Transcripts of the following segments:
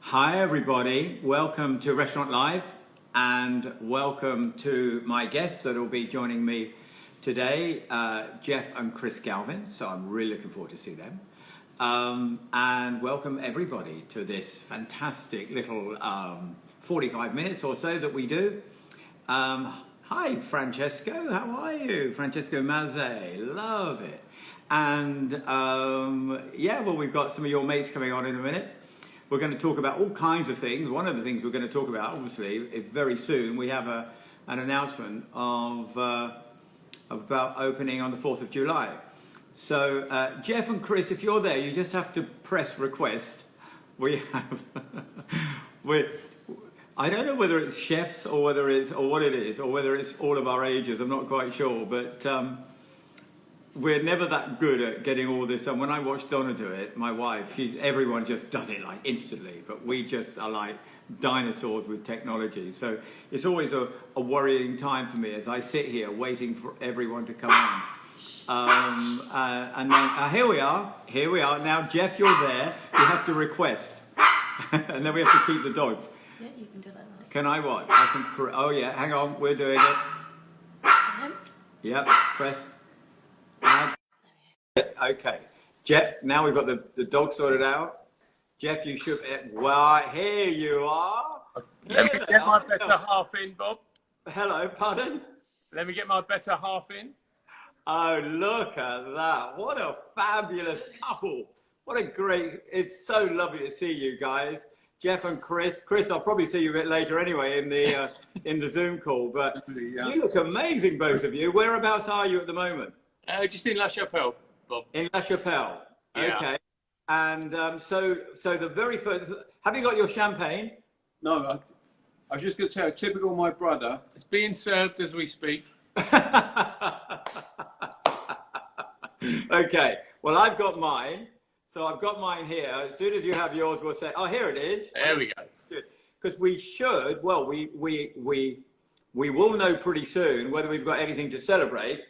Hi everybody, welcome to Restaurant Live and welcome to my guests that will be joining me today, Jeff and Chris Galvin, so I'm really looking forward to see them. And welcome everybody to this fantastic little 45 minutes or so that we do. Hi Francesco, how are you? Francesco Mazze, love it. And yeah, well, we've got some of your mates coming on in a minute. We're going to talk about all kinds of things. One of the things we're going to talk about, obviously, is very soon we have an announcement of about opening on the 4th of July. So Jeff and Chris, if you're there, you just have to press request. We have, I don't know whether it's chefs or whether it's what it is, or whether it's all of our ages. I'm not quite sure, but we're never that good at getting all this. And when I watch Donna do it, my wife, everyone just does it like instantly, but we just are like dinosaurs with technology. So it's always a worrying time for me as I sit here waiting for everyone to come on. And then here we are. Now, Jeff, you're there. You have to request. And then we have to keep the dogs. Yeah, you can do that. Can I what? I can. Oh yeah, hang on, we're doing it. Yep, press. Okay, Jeff, now we've got the dog sorted out. Jeff, you should. Well, here you are. Let me get my better half in, Bob. Hello, pardon? Let me get my better half in. Oh, look at that. What a fabulous couple. What a great, it's so lovely to see you guys. Jeff and Chris. Chris, I'll probably see you a bit later anyway in the Zoom call, but you look amazing, both of you. Whereabouts are you at the moment? Just in La Chapelle, Bob. In La Chapelle. Yeah. Okay. And so the very first, have you got your champagne? No, I was just going to tell you, typical my brother. It's being served as we speak. Okay. Well, I've got mine. So I've got mine here. As soon as you have yours, we'll say, oh, here it is. There we go. Good. Because we should, well, we will know pretty soon whether we've got anything to celebrate,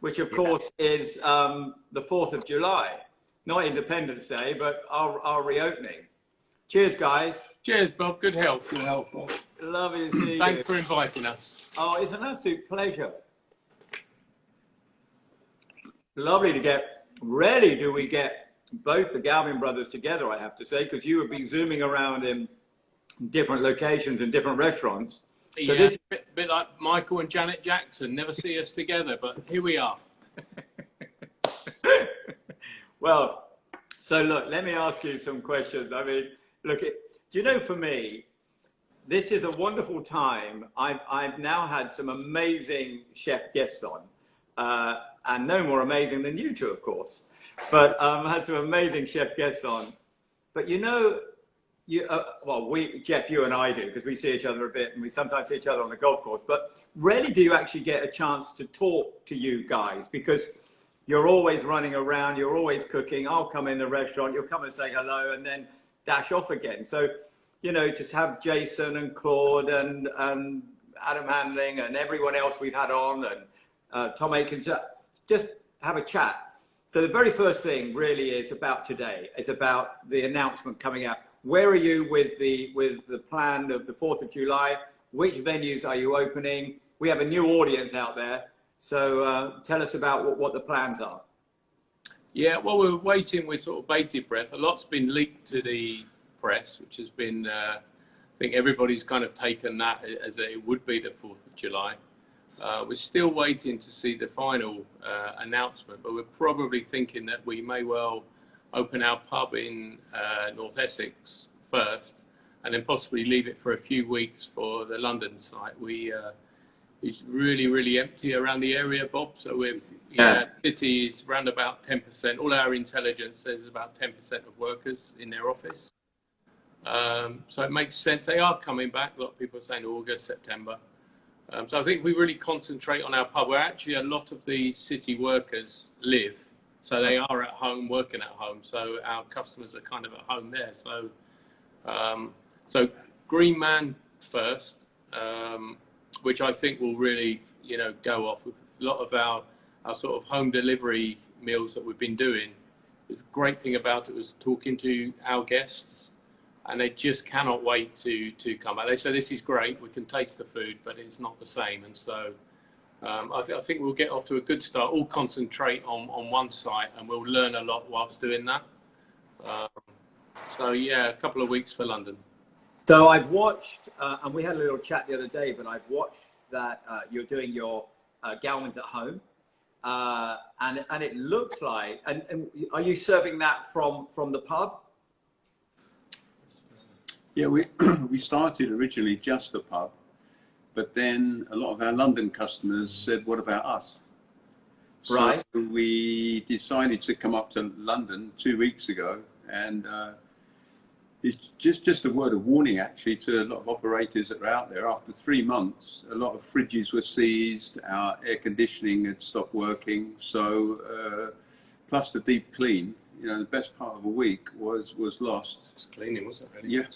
which of course is the 4th of July. Not Independence Day, but our reopening. Cheers, guys. Cheers, Bob. Good health. Good help, Bob. Lovely to see you. Thanks for inviting us. Oh, it's an absolute pleasure. Lovely to get, rarely do we get both the Galvin brothers together, I have to say, because you have been zooming around in different locations and different restaurants. So Yeah, this bit like Michael and Janet Jackson, never see us together, but here we are. Well, so look, let me ask you some questions. I mean, look, do you know, for me, this is a wonderful time. I've now had some amazing chef guests on, and no more amazing than you two, of course. But had some amazing chef guests on. But you know, well, Jeff, you and I do, because we see each other a bit, and we sometimes see each other on the golf course. But rarely do you actually get a chance to talk to you guys, because you're always running around, you're always cooking. I'll come in the restaurant, you'll come and say hello, and then dash off again. So, you know, just have Jason and Claude and Adam Handling and everyone else we've had on, and Tom Aikens, just have a chat. So the very first thing really is about today. It's about the announcement coming out. Where are you with the plan of the 4th of July? Which venues are you opening? We have a new audience out there. So tell us about what the plans are. Yeah, well, we're waiting with sort of bated breath. A lot's been leaked to the press, which has been, I think everybody's kind of taken that as it would be the 4th of July. We're still waiting to see the final announcement, but we're probably thinking that we may well open our pub in North Essex first, and then possibly leave it for a few weeks for the London site. It's really, really empty around the area, Bob. So city is around about 10%. All our intelligence says about 10% of workers in their office. So it makes sense. They are coming back. A lot of people are saying August, September. So I think we really concentrate on our pub, where actually a lot of the city workers live. So they are at home, working at home. So our customers are kind of at home there. So, so Green Man first, which I think will really, you know, go off with a lot of our sort of home delivery meals that we've been doing. The great thing about it was talking to our guests. and they just cannot wait to come back. They say this is great, we can taste the food, but it's not the same. And so I think we'll get off to a good start. All concentrate on one site, and we'll learn a lot whilst doing that. So yeah, a couple of weeks for London. So I've watched, and we had a little chat the other day, but I've watched that you're doing your Galvin's at home, and it looks like, and are you serving that from the pub? Yeah, we started originally just the pub, but then a lot of our London customers said, "What about us?" Right. So we decided to come up to London 2 weeks ago, and it's just a word of warning actually to a lot of operators that are out there. After 3 months, a lot of fridges were seized, our air conditioning had stopped working. So plus the deep clean, you know, the best part of a week was lost. It's cleaning, wasn't it? Really? Yeah.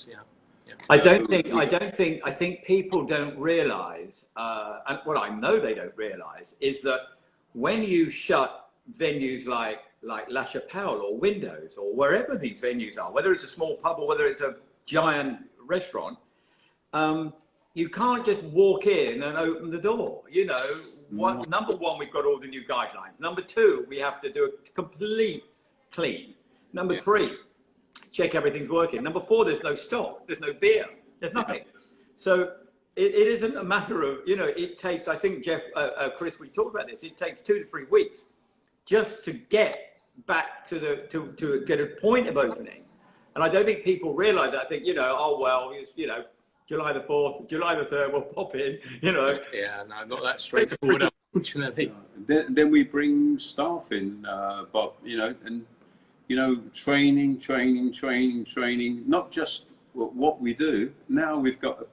Yeah. I think people don't realise, and what I know they don't realise is that when you shut venues like La Chapelle or Windows or wherever these venues are, whether it's a small pub or whether it's a giant restaurant, you can't just walk in and open the door. You know, number one, we've got all the new guidelines. Number two, we have to do a complete clean. Number three, check everything's working. Number four, there's no stock, there's no beer, there's nothing. So it isn't a matter of, you know, it takes, I think, Chris, we talked about this, it takes 2 to 3 weeks just to get back to get a point of opening. And I don't think people realize that. I think, you know, oh, well, it's, you know, July the 4th, July the 3rd, we'll pop in, you know. Yeah, no, not that straightforward, unfortunately. Then we bring staff in, Bob, you know, and, you know, training, not just what we do. Now we've got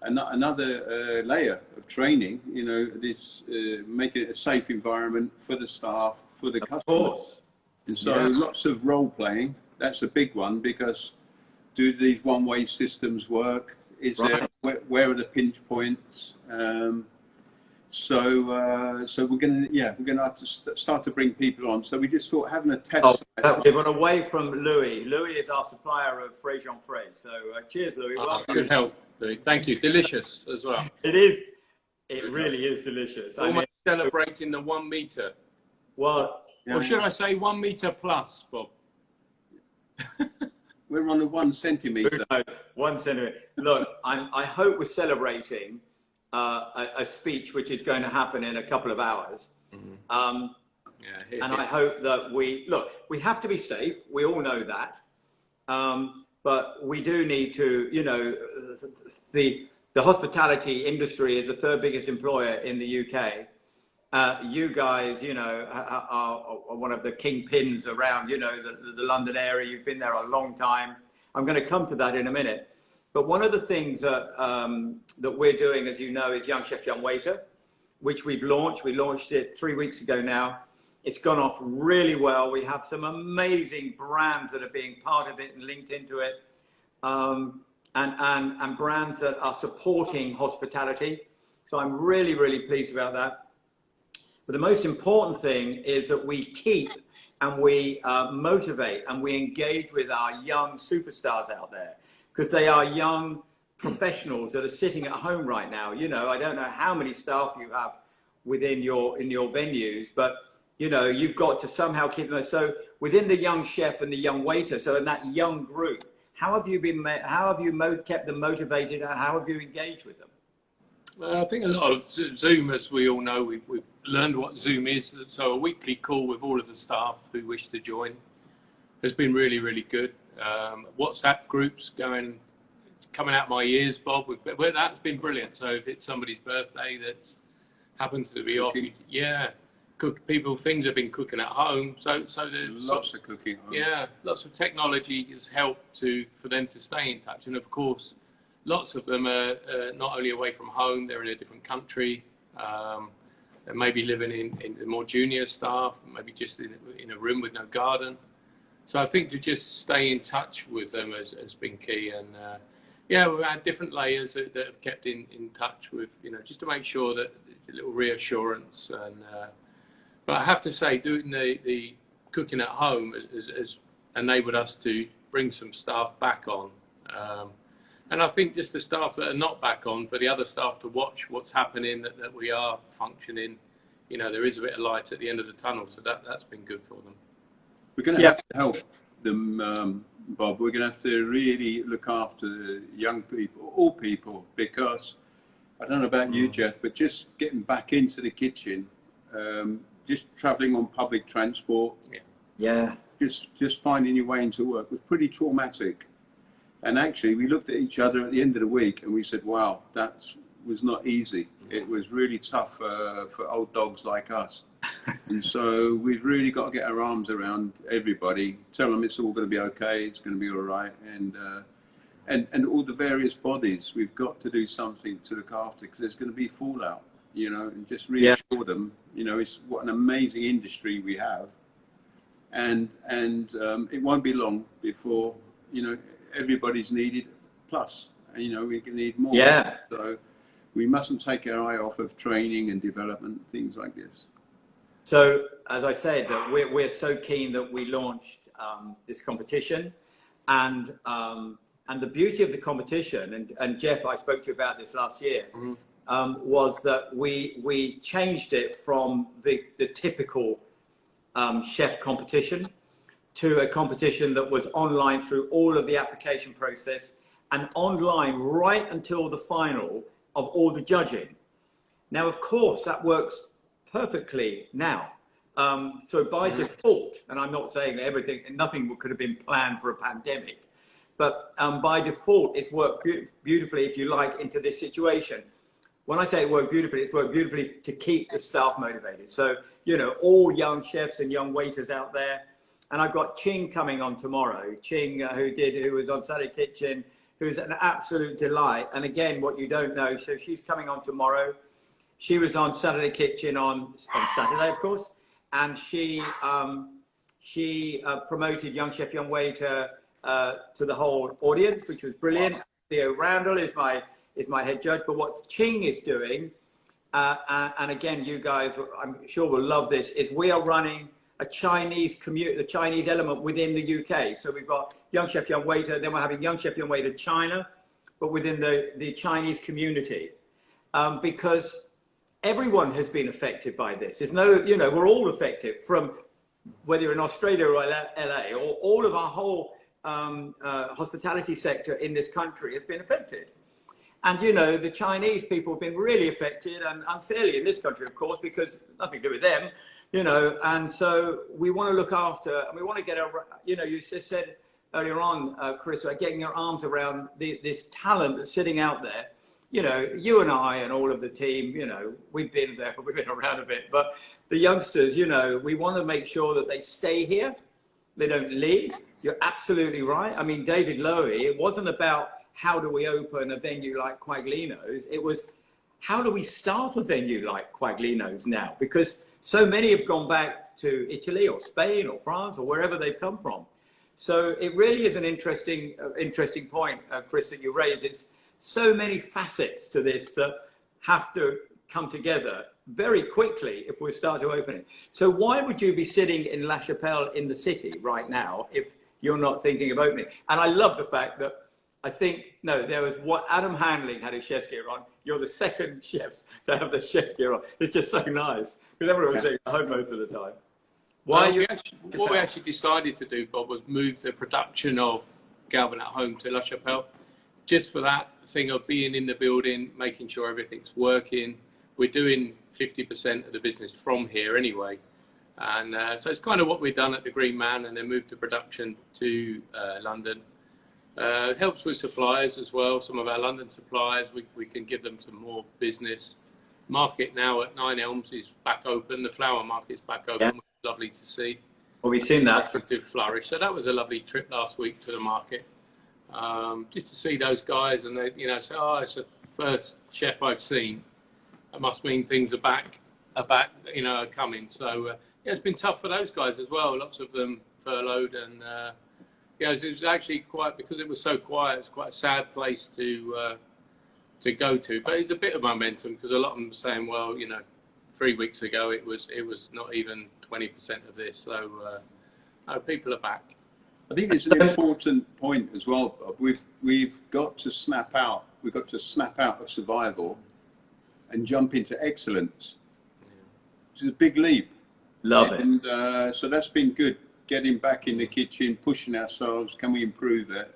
another layer of training, you know, this make it a safe environment for the staff, for the customers. Of course. And so lots of role playing. That's a big one, because do these one-way systems work? Is there, where are the pinch points? So we're gonna have to start to bring people on. So we just thought having a test. We've gone away from Louis. Louis is our supplier of Fraiche en Frais. So cheers, Louis. Good help, Louis. Thank you. Delicious as well. It is. It really is delicious. Almost celebrating the 1 meter. Well, or should I say 1 meter plus, Bob? We're on a 1 centimetre. 1 centimetre. Look, I hope we're celebrating a speech which is going to happen in a couple of hours. And I hope that we have to be safe. We all know that. But we do need to, you know, the hospitality industry is the 3rd biggest employer in the UK. You guys, you know, are one of the kingpins around, you know, the London area. You've been there a long time. I'm going to come to that in a minute. But one of the things that we're doing, as you know, is Young Chef, Young Waiter, which we've launched. We launched it 3 weeks ago now. It's gone off really well. We have some amazing brands that are being part of it and linked into it, and brands that are supporting hospitality. So I'm really, really pleased about that. But the most important thing is that we keep and we motivate and we engage with our young superstars out there, because they are young professionals that are sitting at home right now. You know, I don't know how many staff you have within your kevenues, but you know, you've got to somehow keep them. So within the young chef and the young waiter, so in that young group, how have you kept them motivated, and how have you engaged with them? I think a lot of Zoom, as we all know, we've learned what Zoom is. So a weekly call with all of the staff who wish to join has been really, really good. WhatsApp groups coming out my ears, Bob. Well, that's been brilliant. So if it's somebody's birthday that happens to be off, things have been cooking at home. So there's lots of cooking. Yeah, lots of technology has helped for them to stay in touch. And of course, lots of them are not only away from home, they're in a different country. They may be living in more junior staff, maybe just in a room with no garden. So I think to just stay in touch with them has been key. And we've had different layers that have kept in touch with, you know, just to make sure that a little reassurance. And but I have to say, doing the cooking at home has enabled us to bring some staff back on. And I think just the staff that are not back on, for the other staff to watch what's happening, that we are functioning. You know, there is a bit of light at the end of the tunnel, so that's been good for them. We're going to have to help them, Bob. We're going to have to really look after young people, all people, because I don't know about you, Jeff, but just getting back into the kitchen, just travelling on public transport, just finding your way into work was pretty traumatic. And actually, we looked at each other at the end of the week and we said, wow, that was not easy. It was really tough for old dogs like us. And so we've really got to get our arms around everybody, tell them it's all going to be okay, it's going to be all right. And all the various bodies, we've got to do something to look after, because there's going to be fallout, you know, and just reassure them, you know, it's what an amazing industry we have. And it won't be long before, you know, everybody's needed, plus, you know, we can need more. Yeah. So we mustn't take our eye off of training and development, things like this. So, as I said, that we're so keen that we launched this competition, and the beauty of the competition, and Jeff, I spoke to you about this last year, was that we changed it from the typical chef competition to a competition that was online through all of the application process, and online right until the final of all the judging. Now, of course, that works perfectly now. So by default, and I'm not saying that nothing could have been planned for a pandemic, but by default, it's worked beautifully, if you like, into this situation. When I say it worked beautifully, it's worked beautifully to keep the staff motivated. So, you know, all young chefs and young waiters out there. And I've got Ching coming on tomorrow. Ching, who was on Saturday Kitchen, who's an absolute delight. And again, what you don't know, so she's coming on tomorrow. She was on Saturday Kitchen on Saturday, of course. And she promoted Young Chef, Young Waiter to the whole audience, which was brilliant. Theo Randall is my head judge. But what Ching is doing, and again, you guys, I'm sure will love this, is we are running a Chinese the Chinese element within the UK. So we've got Young Chef, Young Waiter, then we're having Young Chef, Young Waiter China, but within the Chinese community, because everyone has been affected by this. There's no, you know, we're all affected, from whether you're in Australia or LA, or all of our whole hospitality sector in this country has been affected. And, you know, the Chinese people have been really affected, and unfairly in this country, of course, because nothing to do with them, you know. And so we want to look after, and we want to get, you know, you just said earlier on, Chris, getting your arms around this talent that's sitting out there. You know, you and I and all of the team, you know, we've been there, we've been around a bit, but the youngsters, you know, we want to make sure that they stay here, they don't leave. You're absolutely right. I mean, David Lowy, it wasn't about how do we open a venue like Quaglino's, it was how do we staff a venue like Quaglino's now? Because so many have gone back to Italy or Spain or France or wherever they've come from. So it really is an interesting point, Chris, that you raise. It's so many facets to this that have to come together very quickly if we start to open it. So why would you be sitting in La Chapelle in the city right now if you're not thinking of opening? And I love the fact that there was what Adam Handling had his chef's gear on. You're the second chef to have the chef's gear on. It's just so nice because everyone was sitting at home most of the time. What we actually decided to do, Bob, was move the production of Galvin at Home to La Chapelle, just for that thing of being in the building, making sure everything's working. We're doing 50% of the business from here anyway. And so it's kind of what we've done at the Green Man, and then moved the production to London. It helps with suppliers as well. Some of our London suppliers, we can give them some more business. Market now at Nine Elms is back open. The flower market's back open, which is lovely to see. Well, we've seen that. Did flourish. So that was a lovely trip last week to the market. Just to see those guys, and they, you know, say, oh, it's the first chef I've seen. That must mean things are back, you know, are coming. So yeah, it's been tough for those guys as well. Lots of them furloughed, and yeah, it was actually quite, because it was so quiet. It's quite a sad place to go to. But it's a bit of momentum, because a lot of them were saying, well, you know, 3 weeks ago it was not even 20% of this. So people are back. I think it's an important point as well, Bob. We've got to snap out. We've got to snap out of survival and jump into excellence, which is a big leap. Love it. And so that's been good. Getting back in the kitchen, pushing ourselves. Can we improve it?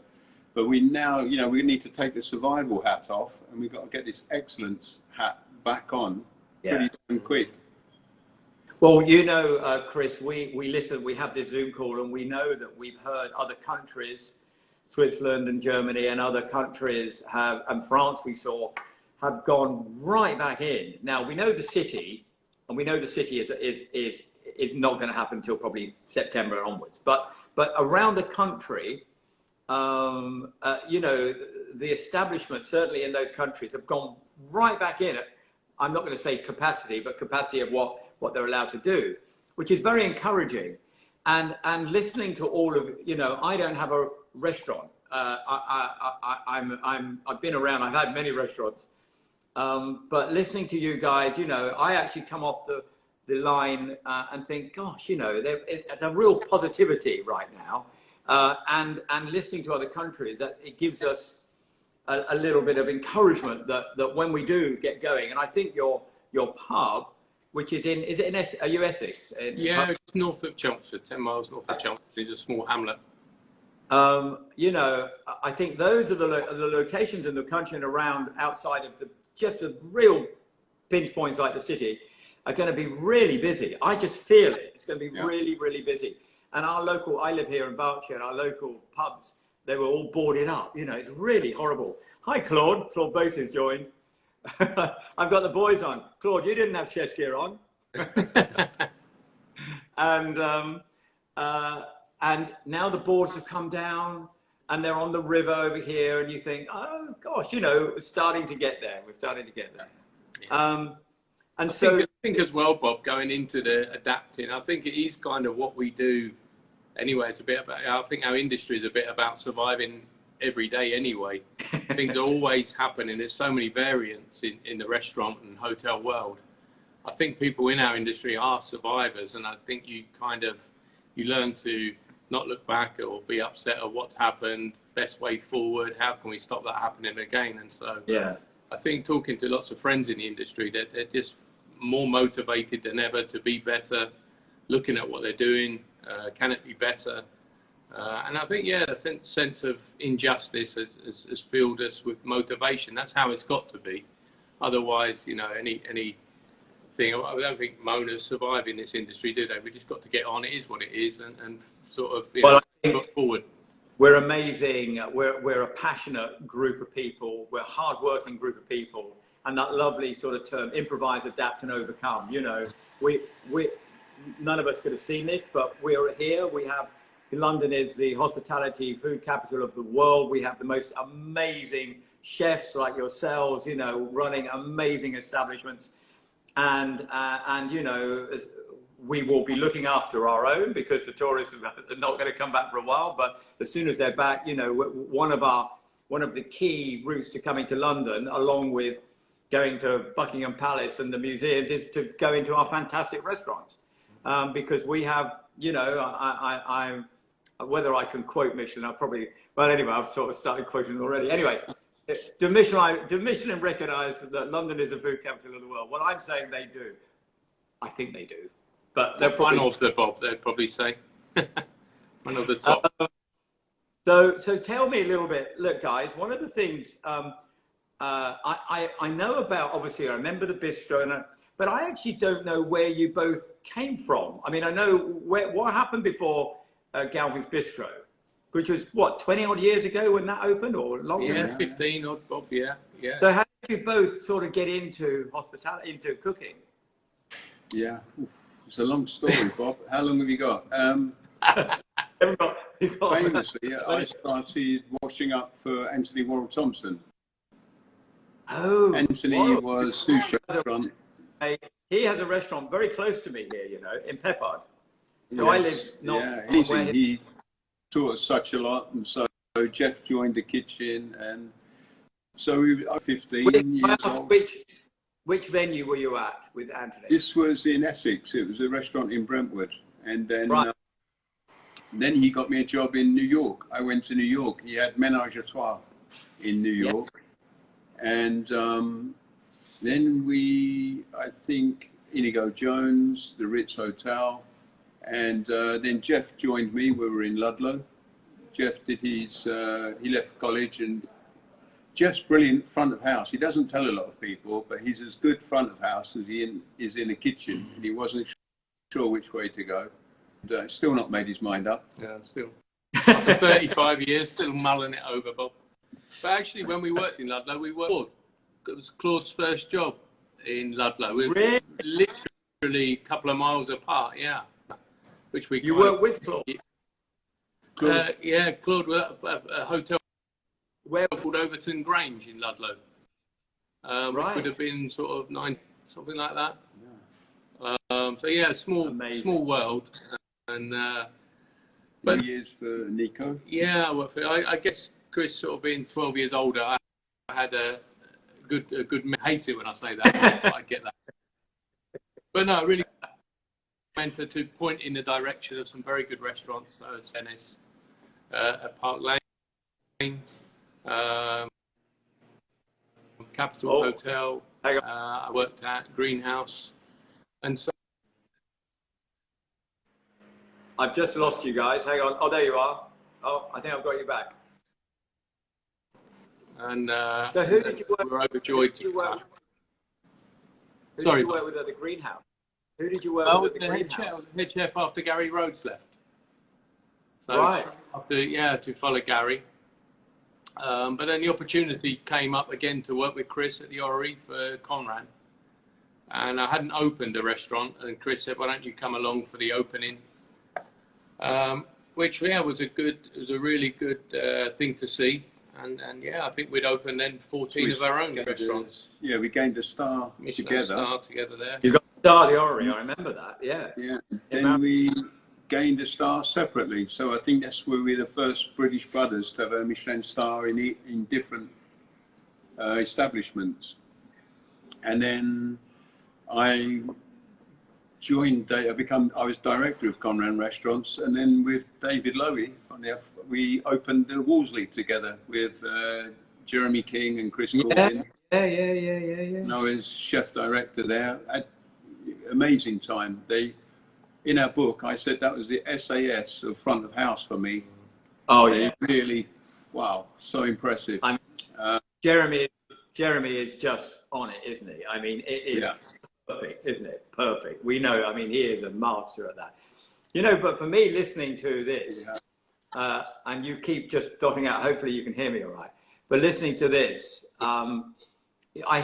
But we now, you know, we need to take the survival hat off, and we've got to get this excellence hat back on pretty damn quick. Well, you know, Chris, we listen, we have this Zoom call, and we know that we've heard other countries, Switzerland and Germany and other countries have, and France we saw, have gone right back in. Now, we know the city, and we know the city is not going to happen until probably September onwards. But around the country, you know, the establishment, certainly in those countries, have gone right back in. I'm not going to say capacity, but capacity of what they're allowed to do, which is very encouraging. And listening to all of, you know, I don't have a restaurant. I've been around, I've had many restaurants. But listening to you guys, you know, I actually come off the line and think, gosh, you know, there's a real positivity right now. And listening to other countries, that it gives us a little bit of encouragement that when we do get going, and I think your pub, which is in, is it in Essex? Yeah, it's north of Chelmsford, 10 miles north of Chelmsford. It's a small hamlet. You know, I think those are the locations in the country and around outside of just the real pinch points like the city are going to be really busy. I just feel it. It's going to be really, really busy. And our local, I live here in Berkshire, our local pubs, they were all boarded up. You know, it's really horrible. Hi, Claude. Claude Bose has joined. I've got the boys on. Claude, you didn't have chest gear on. And now the boards have come down and they're on the river over here, and you think, oh gosh, you know, we're starting to get there. We're starting to get there. Yeah. And I think as well, Bob, going into the adapting, I think it is kind of what we do anyway. It's a bit about, I think our industry is a bit about surviving every day anyway. Things are always happening. There's so many variants in the restaurant and hotel world. I think people in our industry are survivors, and I think you learn to not look back or be upset at what's happened, best way forward, how can we stop that happening again? And so I think talking to lots of friends in the industry, they're just more motivated than ever to be better, looking at what they're doing, can it be better? And I think, the sense of injustice has filled us with motivation. That's how it's got to be. Otherwise, you know, anything, I don't think moaners survive in this industry, do they? We just got to get on. It is what it is, and sort of look forward. We're amazing. We're a passionate group of people. We're a hard-working group of people. And that lovely sort of term, improvise, adapt, and overcome. You know, we none of us could have seen this, but we're here. We have, London is the hospitality food capital of the world. We have the most amazing chefs like yourselves, you know, running amazing establishments. And you know, we will be looking after our own because the tourists are not going to come back for a while. But as soon as they're back, you know, one of the key routes to coming to London, along with going to Buckingham Palace and the museums, is to go into our fantastic restaurants. Because we have, you know, I'm whether I can quote Michelin, I'll probably, well, anyway, I've sort of started quoting them already. Anyway, do Michelin recognise that London is the food capital of the world? Well, I'm saying they do. I think they do. But they're probably... One of the Bob, they'd probably say. One of the top. So tell me a little bit. Look, guys, one of the things I know about, obviously, I remember the bistro, but I actually don't know where you both came from. I mean, I know what happened before Galvin's Bistro, which was, what, 20 odd years ago when that opened, or longer? Yeah, 15 odd, Bob, yeah. So how did you both sort of get into hospitality, into cooking? Yeah, it's a long story, Bob. How long have you got? Famously, I started washing up for Anthony Worrell Thompson. Oh, Anthony was sous chef. He has a restaurant very close to me here, you know, in Peppard. So I live not where he taught us such a lot, and so Jeff joined the kitchen, and so we were 15 years old. Which venue were you at with Anthony? This was in Essex. It was a restaurant in Brentwood, and then then he got me a job in New York. I went to New York. He had Ménage à Trois in New York. And then I think, Inigo Jones, the Ritz Hotel. And then Jeff joined me. We were in Ludlow. Jeff did his, he left college, and Jeff's brilliant front of house. He doesn't tell a lot of people, but he's as good front of house as he is in a kitchen. And he wasn't sure which way to go. And, still not made his mind up. Yeah, still. After 35 years, still mulling it over, Bob. But actually, when we worked in Ludlow, it was Claude's first job in Ludlow. We were literally a couple of miles apart, yeah. Which we You worked with Claude? Yeah, Claude was at a hotel Where? called Overton Grange in Ludlow. Which would have been sort of something like that. Yeah. So yeah, small world. And but years for Nico. Yeah, well, I guess Chris sort of being 12 years older, I had a good hate it when I say that, but I get that. But no, really meant to point in the direction of some very good restaurants, so Dennis, at Park Lane, Capital Hotel, I worked at Greenhouse, and so. I've just lost you guys. Hang on. Oh, there you are. Oh, I think I've got you back. And so who did you work? We were overjoyed. Who did you work with at the Greenhouse? Who did you work with at the Greenhouse? Head chef after Gary Rhodes left. So right. After to follow Gary. But then the opportunity came up again to work with Chris at the Orrery for Conran. And I hadn't opened a restaurant, and Chris said, "Why don't you come along for the opening?" Which was a really good thing to see, and yeah, I think we'd opened then 14 of our own restaurants. We gained a star Michelin star together there. You got a star at the Orrery, I remember that. Yeah. Yeah. Then we gained a star separately, so I think that's where we're the first British brothers to have a Michelin star in different establishments. And then I joined. I was director of Conran Restaurants, and then with David Lowy, funny enough, we opened the Wolseley together with Jeremy King and Chris Gordon. Yeah. And I was chef director there. Had amazing time. In our book, I said that was the SAS of front of house for me. Oh yeah, really, wow, so impressive. Jeremy is just on it, isn't he? I mean, it is. Yeah. Perfect, isn't it? Perfect. We know, I mean, he is a master at that. You know, but for me, listening to this, and you keep just dotting out, hopefully you can hear me all right, but listening to this, I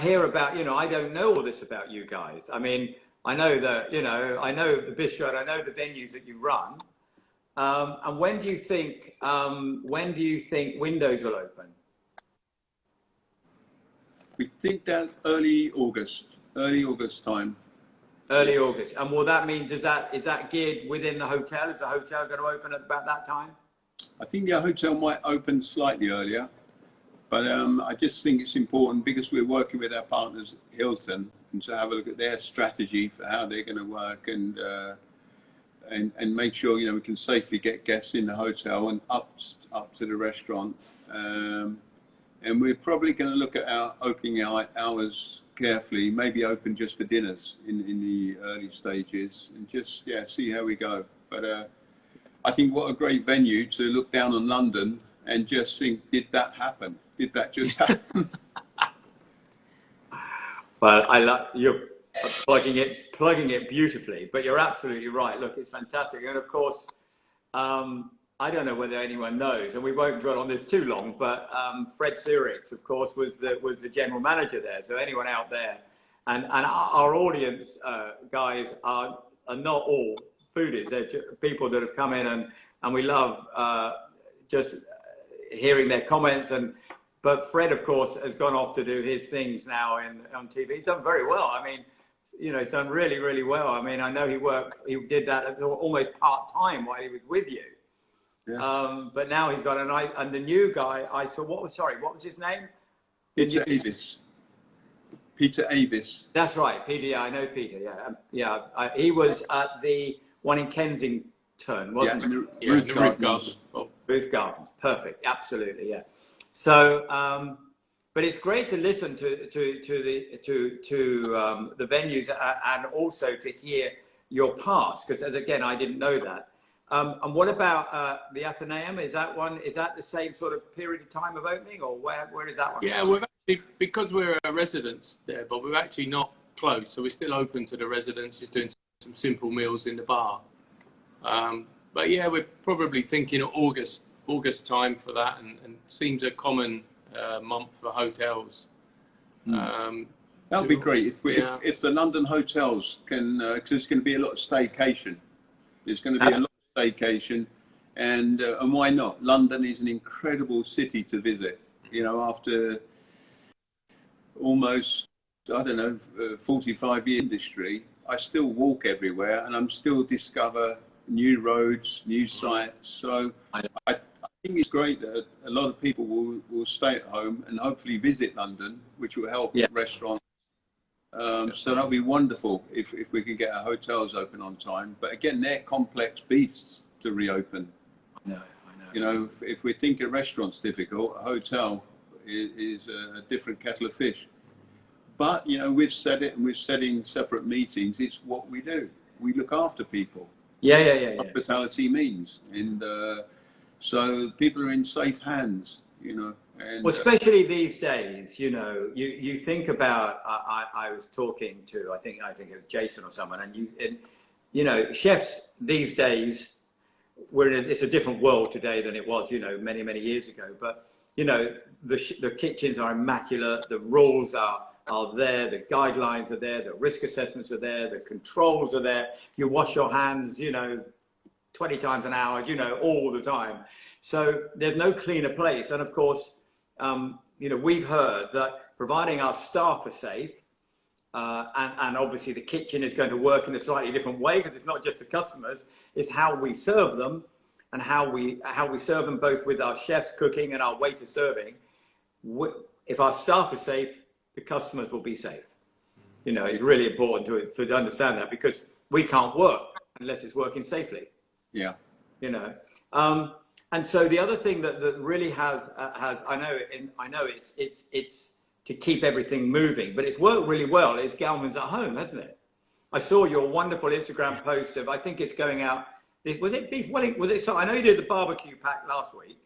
hear about, I don't know all this about you guys. I mean, I know that, I know the bistro, I know the venues that you run. And when do you think windows will open? We think that early August time. Early August. And will that mean, is that geared within the hotel? Is the hotel going to open at about that time? I think the hotel might open slightly earlier, but I just think it's important because we're working with our partners Hilton, and to have a look at their strategy for how they're going to work and make sure we can safely get guests in the hotel and up to the restaurant. And we're probably going to look at our opening hours carefully, maybe open just for dinners in the early stages, and just see how we go. But I think what a great venue to look down on London and just think, did that happen? Did that just happen? Well, you're plugging it beautifully, but you're absolutely right. Look, it's fantastic, and of course, I don't know whether anyone knows, and we won't dwell on this too long, but Fred Sirix, of course, was the general manager there. So anyone out there, and our audience, guys, are not all foodies. They're people that have come in, and we love just hearing their comments. But Fred, of course, has gone off to do his things now on TV. He's done very well. I mean, he's done really, really well. I mean, I know he did that almost part-time while he was with you. Yeah. But now he's got and the new guy I saw, what was his name? Peter Avis. Peter Avis. That's right, Peter. Yeah, I know Peter. Yeah, he was at the one in Kensington. turn, wasn't it? Yeah, Roof the roof gardens. garden. Roof gardens, perfect, absolutely, yeah. So, but it's great to listen to the venues and also to hear your past, because again, I didn't know that. And what about the Athenaeum? Is that the same sort of period of time of opening, or where is that one? Yeah, we've actually, because we're a residence there, but we're actually not closed, so we're still open to the residents, just doing some simple meals in the bar. But yeah, we're probably thinking of August time for that, and seems a common month for hotels. That would be great if the London hotels can, because there's going to be a lot of staycation. There's going to be a lot of staycation, and why not? London is an incredible city to visit. You know, after almost, I don't know, 45 year industry, I still walk everywhere, and I'm still discover new roads, new sites. So I think it's great that a lot of people will stay at home and hopefully visit London, which will help restaurants. So that'll be wonderful if we could get our hotels open on time. But again, they're complex beasts to reopen. I know. You know, if we think a restaurant's difficult, a hotel is a different kettle of fish. But, you know, we've said it, and we've said in separate meetings, it's what we do. We look after people. Yeah. Hospitality means. And so people are in safe hands, you know. And, well, especially these days, you know, you think about, I was talking to, I think it was Jason or someone, and you know, chefs these days, it's a different world today than it was, you know, many years ago. But, you know, the kitchens are immaculate, the rules are there, the guidelines are there, the risk assessments are there, the controls are there. You wash your hands, you know, 20 times an hour, you know, all the time. So there's no cleaner place. And of course, you know, we've heard that providing our staff are safe, and obviously the kitchen is going to work in a slightly different way, because it's not just the customers, it's how we serve them, and how we serve them, both with our chefs cooking and our waiter serving. If our staff are safe, the customers will be safe. You know, it's really important to understand that, because we can't work unless it's working safely. yeah. You know, and so the other thing that really has I know it's to keep everything moving, but it's worked really well. It's Galvin's at Home, hasn't it? I saw your wonderful Instagram post of, I think it's going out. Was it beef Wellington? Was it? So I know you did the barbecue pack last week.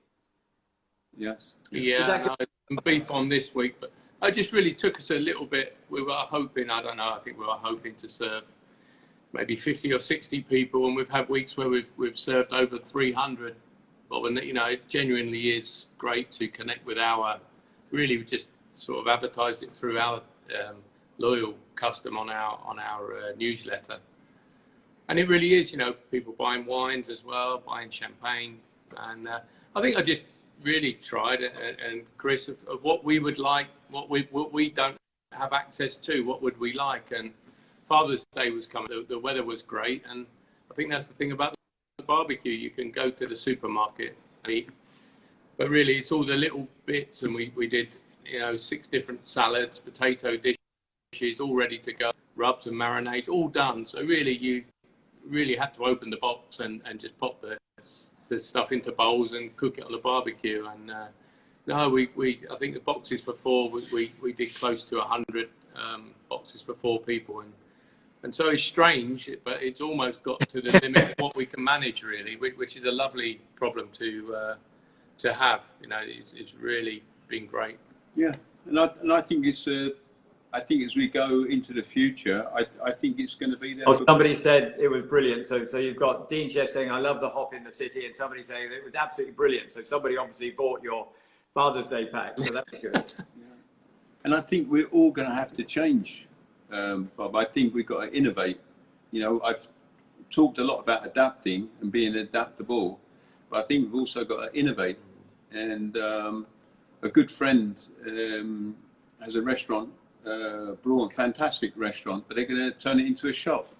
Yes. Yeah, beef on this week, but I just really took us a little bit. We were hoping, I don't know, I think we were hoping to serve maybe 50 or 60 people, and we've had weeks where we've served over 300. But when, you know, it genuinely is great to connect with really we just sort of advertise it through our loyal custom on our newsletter. And it really is, you know, people buying wines as well, buying champagne. And I think I just really tried, and Chris, of what we would like, what we don't have access to, what would we like. And Father's Day was coming, the weather was great, and I think that's the thing about the barbecue. You can go to the supermarket and eat, but really it's all the little bits. And we did, you know, 6 different salads, potato dishes, all ready to go, rubs and marinades, all done. So really, you really had to open the box and just pop the stuff into bowls and cook it on the barbecue. And no, I think the boxes for 4, we did close to 100 boxes for 4 people, and so it's strange, but it's almost got to the limit of what we can manage, really, which is a lovely problem to have. You know, it's really been great. Yeah, and I think it's I think as we go into the future, I think it's going to be there. Oh, somebody said it was brilliant. So you've got Dean Chef saying, I love the hop in the city, and somebody saying it was absolutely brilliant. So somebody obviously bought your Father's Day pack, so that's good. Yeah. And I think we're all going to have to change, Bob. I think we've got to innovate. You know, I've talked a lot about adapting and being adaptable, but I think we've also got to innovate. And a good friend has a restaurant, Braun, fantastic restaurant, but they're going to turn it into a shop.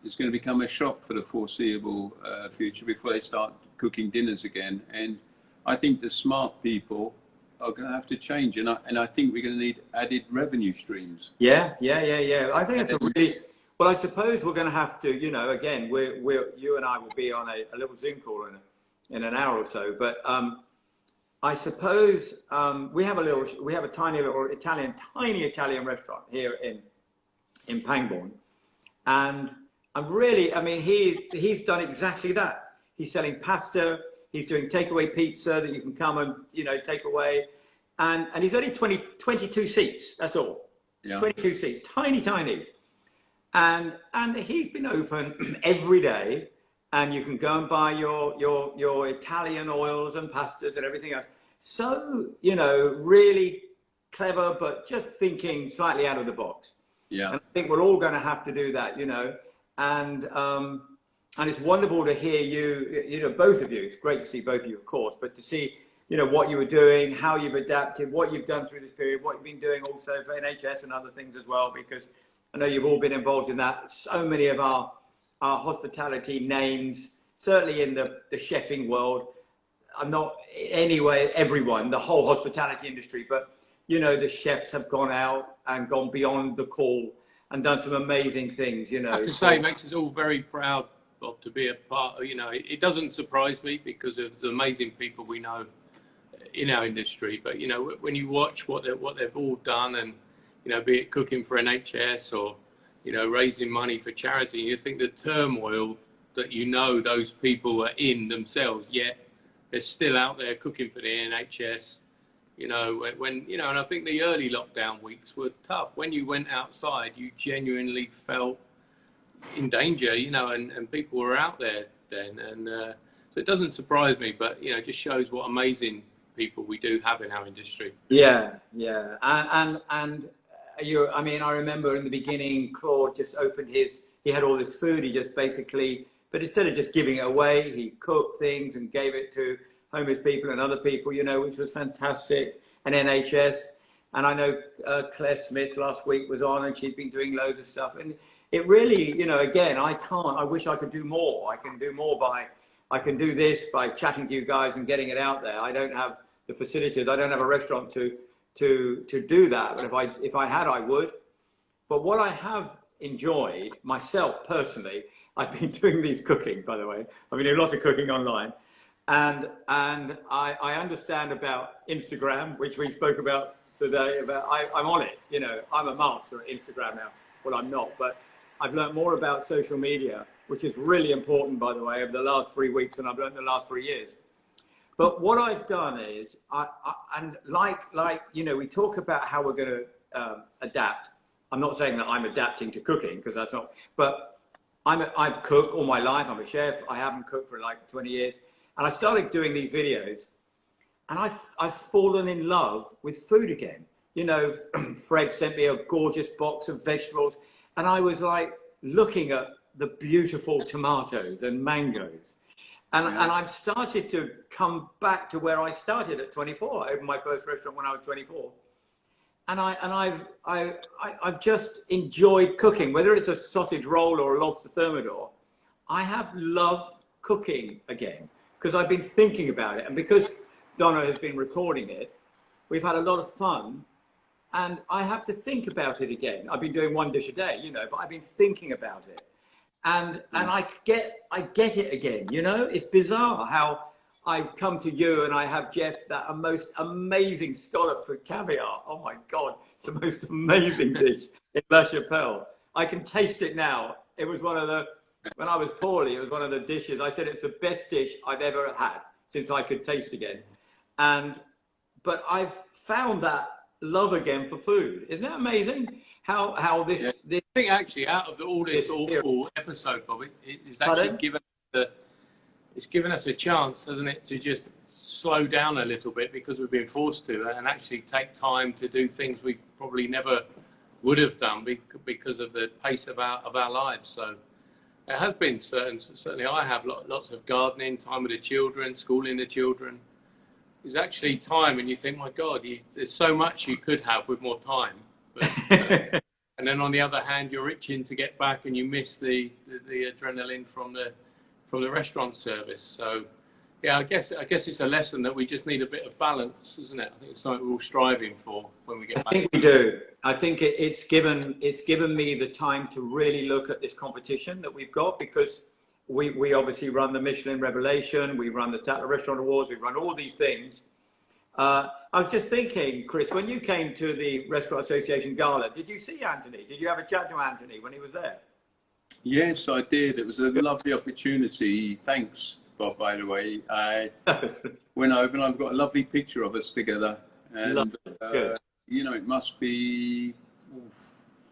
It's going to become a shop for the foreseeable future before they start cooking dinners again. And I think the smart people are going to have to change, and I think we're going to need added revenue streams. Yeah. I think it's a really Well, I suppose we're going to have to, you know, again, you and I will be on a little Zoom call in an hour or so. But I suppose we have a tiny little tiny Italian restaurant here in Pangbourne, and I mean, he's done exactly that. He's selling pasta. He's doing takeaway pizza that you can come and, you know, take away, and he's only 22 seats. That's all. Yeah. 22 seats, tiny. And he's been open every day, and you can go and buy your Italian oils and pastas and everything else. So, you know, really clever, but just thinking slightly out of the box. Yeah. And I think we're all going to have to do that, you know. And it's wonderful to hear you know, both of you. It's great to see both of you, of course, but to see, you know, what you were doing, how you've adapted, what you've done through this period, what you've been doing also for NHS and other things as well, because I know you've all been involved in that. So many of our hospitality names, certainly in the chefing world, I'm not anyway, everyone, the whole hospitality industry, but, you know, the chefs have gone out and gone beyond the call and done some amazing things, you know. I have to say, it makes us all very proud, Bob, to be a part of, you know, it doesn't surprise me because of the amazing people we know in our industry, but, you know, when you watch what they've all done, and, you know, be it cooking for NHS or, you know, raising money for charity, you think the turmoil that, you know, those people are in themselves, yet they're still out there cooking for the NHS, you know, when, you know, and I think the early lockdown weeks were tough. When you went outside, you genuinely felt in danger, you know, and people were out there then. And so it doesn't surprise me, but, you know, it just shows what amazing people we do have in our industry. Yeah. And I mean, I remember in the beginning, Claude just opened he had all this food, he just basically, but instead of just giving it away, he cooked things and gave it to homeless people and other people, you know, which was fantastic, and NHS. And I know Claire Smith last week was on, and she'd been doing loads of stuff. And it really, you know, again, I wish I could do more. I can do more I can do this by chatting to you guys and getting it out there. I don't have the facilities. I don't have a restaurant to do that. But if I had, I would. But what I have enjoyed myself personally, I've been doing these cooking, by the way. I've been doing lots of cooking online. And I understand about Instagram, which we spoke about today. I'm on it, you know. I'm a master at Instagram now. Well, I'm not, but I've learned more about social media, which is really important, by the way, over the last 3 weeks, and I've learned the last 3 years. But what I've done is, and like you know, we talk about how we're going to adapt. I'm not saying that I'm adapting to cooking, because that's not. But I've cooked all my life. I'm a chef. I haven't cooked for like 20 years. And I started doing these videos, and I've fallen in love with food again. You know, Fred sent me a gorgeous box of vegetables, and I was like looking at the beautiful tomatoes and mangoes. And I've started to come back to where I started at 24. I opened my first restaurant when I was 24. And I've just enjoyed cooking, whether it's a sausage roll or a lobster thermidor. I have loved cooking again, because I've been thinking about it. And because Donna has been recording it, we've had a lot of fun. And I have to think about it again. I've been doing one dish a day, you know, but I've been thinking about it. And I get it again, you know. It's bizarre how I come to you and I have Jeff that most amazing scallop for caviar. Oh my God, it's the most amazing dish in La Chapelle. I can taste it now. It was one of the, when I was poorly, it was one of the dishes. I said it's the best dish I've ever had since I could taste again. But I've found that love again for food. Isn't that amazing? How this, yeah. This I think actually out of all this awful episode, Bob, it's actually given us a chance, hasn't it, to just slow down a little bit, because we've been forced to, and actually take time to do things we probably never would have done because of the pace of our lives. So it has been certainly I have lots of gardening, time with the children, schooling the children. There's actually time, and you think, my God, there's so much you could have with more time. But, and then on the other hand, you're itching to get back, and you miss the adrenaline from the restaurant service. So Yeah, I guess it's a lesson that we just need a bit of balance, isn't it? I think it's something we're all striving for when we get back. I think we do. I think it's given me the time to really look at this competition that we've got, because we obviously run the Michelin Revelation, we run the Tatler Restaurant Awards, we run all these things. I was just thinking, Chris, when you came to the Restaurant Association Gala, did you see Anthony? Did you have a chat to Anthony when he was there? Yes, I did. It was a lovely opportunity. Thanks, Bob, by the way. I went over and I've got a lovely picture of us together. And, you know, it must be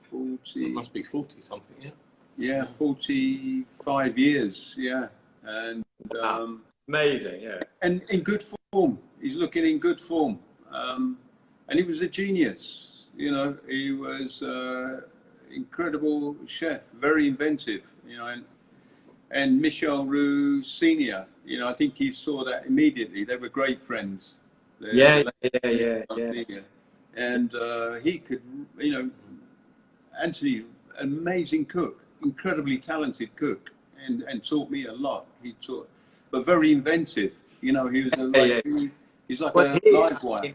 40. It must be 40 something, yeah. Yeah, 45 years, yeah. And amazing, yeah. And in good form. He's looking in good form. And he was a genius. You know, he was incredible chef, very inventive, you know, and Michel Roux Senior, you know, I think he saw that immediately. They were great friends. Yeah. And he could, you know, Anthony, amazing cook, incredibly talented cook, and taught me a lot. He taught, but very inventive. You know, he was he's like a live wire.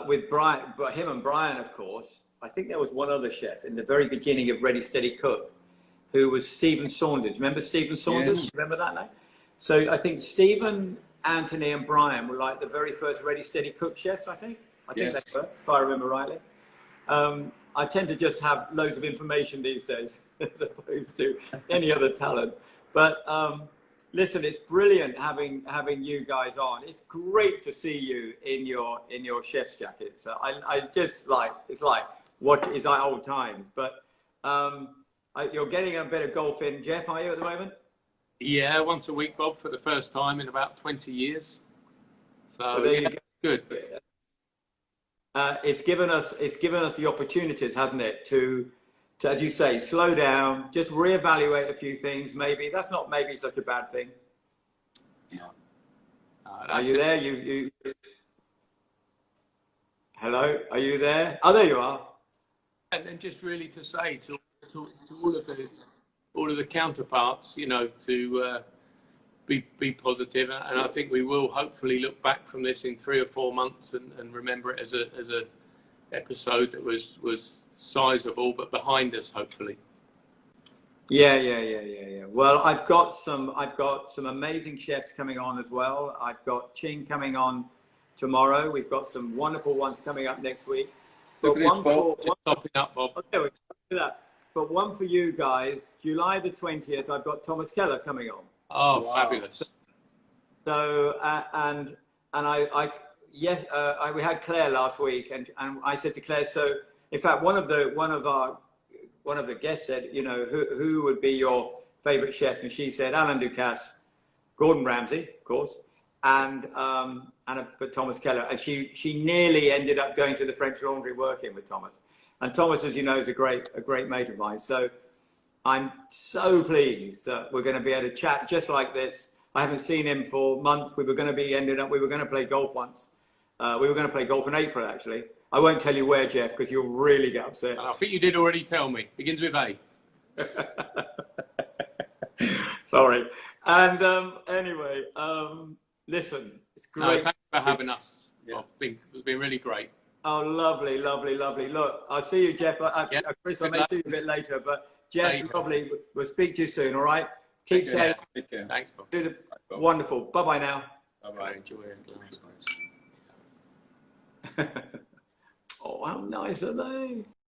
With Brian, but him and Brian, of course. I think there was one other chef in the very beginning of Ready Steady Cook, who was Stephen Saunders. Remember Stephen Saunders? Yes. Remember that name? So I think Stephen, Anthony, and Brian were like the very first Ready Steady Cook chefs. I think Yes. they were, if I remember rightly. I tend to just have loads of information these days, as opposed to any other talent. But listen, it's brilliant having you guys on. It's great to see you in your chef's jackets. I just like, it's like old times. But you're getting a bit of golf in, Jeff, are you at the moment? Yeah, once a week, Bob, for the first time in about 20 years. So Well, there you go. Good. It's given us the opportunities, hasn't it, to, as you say, slow down, just reevaluate a few things. Maybe that's not maybe such a bad thing. Yeah. Are you there? You. Hello, are you there? Oh, there you are. And then just really to say to all of the counterparts, you know, to be positive, and I think we will hopefully look back from this in 3 or 4 months and remember it as a episode that was sizable but behind us, hopefully. Yeah. Well, I've got some amazing chefs coming on as well. I've got Ching coming on tomorrow. We've got some wonderful ones coming up next week. But Topping up, Bob. Okay, but one for you guys, July the 20th. I've got Thomas Keller coming on. Oh, wow. Fabulous! So we had Claire last week, and I said to Claire, so in fact one of the guests said, you know, who would be your favorite chefs, and she said Alan Ducasse, Gordon Ramsay, of course, but Thomas Keller, and she nearly ended up going to the French Laundry working with Thomas, and Thomas, as you know, is a great mate of mine. So I'm so pleased that we're going to be able to chat just like this. I haven't seen him for months. We were going to play golf once. We were going to play golf in April, actually. I won't tell you where, Jeff, because you'll really get upset. And I think you did already tell me. Begins with A. Sorry. And anyway, listen, it's great. No, thanks for having us. Yeah. It's been really great. Oh, lovely. Look, I'll see you, Jeff. Chris, I may see you a bit later, but Jeff, lovely. We'll speak to you soon, all right? Keep safe. Take care. Thanks, Bob. Wonderful. Bye-bye now. Bye-bye. Enjoy it. Oh, how nice are they?